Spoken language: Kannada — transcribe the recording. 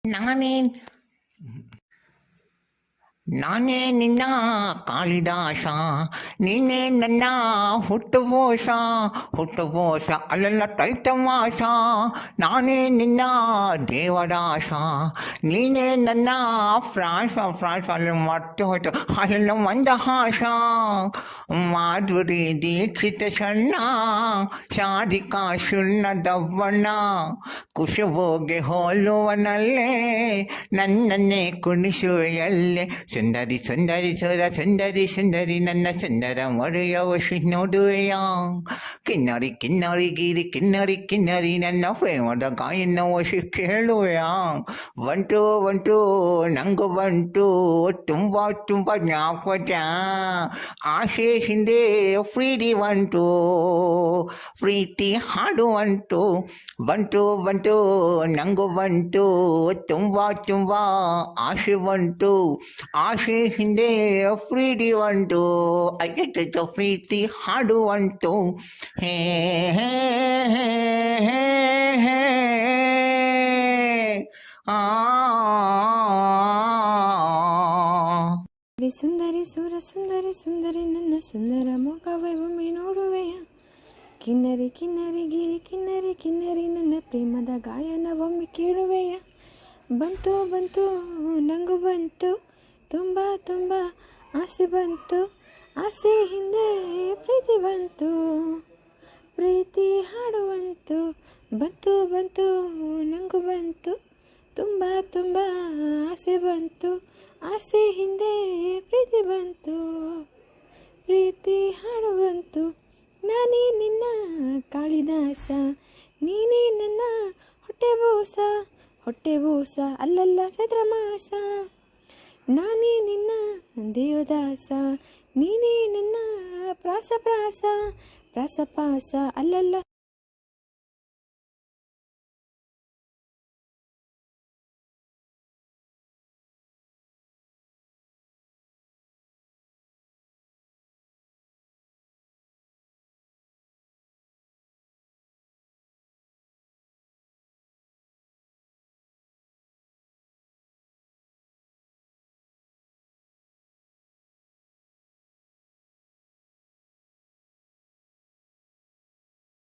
ನಾನೇ ನಾನೇ ನಿನ್ನ ಕಾಳಿದಾಸ, ನೀನೇ ನನ್ನ ಹುಟ್ಟುಬೋಸ. ಅಲ್ಲೆಲ್ಲ ತೈತಮಾಸ. ನಾನೇ ನಿನ್ನ ದೇವದಾಸ, ನೀನೇ ನನ್ನ ಪ್ರಾಸ. ಅಲ್ಲಿ ಮತ್ತೆ ಹೋಯ್ತು, ಅಲ್ಲೆಲ್ಲ ಮಂದಹಾಸ. ಮಾಧುರಿ ದೀಕ್ಷಿತ ಸಣ್ಣ, ಸಾಧಿಕಾ ಸುಣ್ಣದವ್ವಣ್ಣ. ಕುಶಭೋಗೆ ಹೋಲುವನಲ್ಲೇ ನನ್ನನ್ನೇ ಕುಣಿಸುವೆಯಲ್ಲೇ. ಸುಂದರಿ ಸುಂದರಿ ಸುಂದರಿ ನನ್ನ ಸುಂದರ ಮೊರೆಯವ ನೋಡುವೆಯ. ಕಿನ್ನರಿ ಕಿನ್ನರಿ ನನ್ನ ಪ್ರೇಮದ ಗಾಯನ ವಶಿ ಕೇಳುವೆಯ. ಬಂತು ನಂಗು ಬಂತು ತುಂಬ ಜ್ಞಾಪಕ. ಆಸೆ ಹಿಂದೆ ಪ್ರೀತಿ ಹಾಡುವಂಟು. ಬಂತು ನಂಗು ಬಂತು ತುಂಬ ಆಸೆ ಬಂತು. ಆಸೆ ಹಿಂದೆ ಪ್ರೀತಿ ಬಂತು, ಪ್ರೀತಿ ಹಾಡುವಂಟು. ಹೇ ಸುಂದರಿ ಸುಂದರಿ ನನ್ನ ಸುಂದರ ಮೊಗವೇ ಒಮ್ಮೆ ನೋಡುವೆಯ. ಕಿನ್ನರಿ ನನ್ನ ಪ್ರೇಮದ ಗಾಯನ ಒಮ್ಮೆ ಕೇಳುವೆಯ. ಬಂತು ನಂಗು ಬಂತು ತುಂಬ ಆಸೆ ಬಂತು. ಆಸೆ ಹಿಂದೆ ಪ್ರೀತಿ ಬಂತು, ಪ್ರೀತಿ ಹಾಡುವಂತು. ಬಂತು ನಂಗು ಬಂತು ತುಂಬ ಆಸೆ ಬಂತು. ಆಸೆ ಹಿಂದೆ ಪ್ರೀತಿ ಬಂತು, ಪ್ರೀತಿ ಹಾಡುವಂತು. ನಾನೇ ನಿನ್ನ ಕಾಳಿದಾಸ, ನೀನೇ ನನ್ನ ಹೊಟ್ಟೆ ಬೋಸ. ಅಲ್ಲಲ್ಲ ಚೈತ್ರಮಾಸ. ನಾನೇ ನಿನ್ನ ದೇವದಾಸ, ನೀನೇ ನನ್ನ ಪ್ರಾಸ. ಅಲ್ಲಲ್ಲ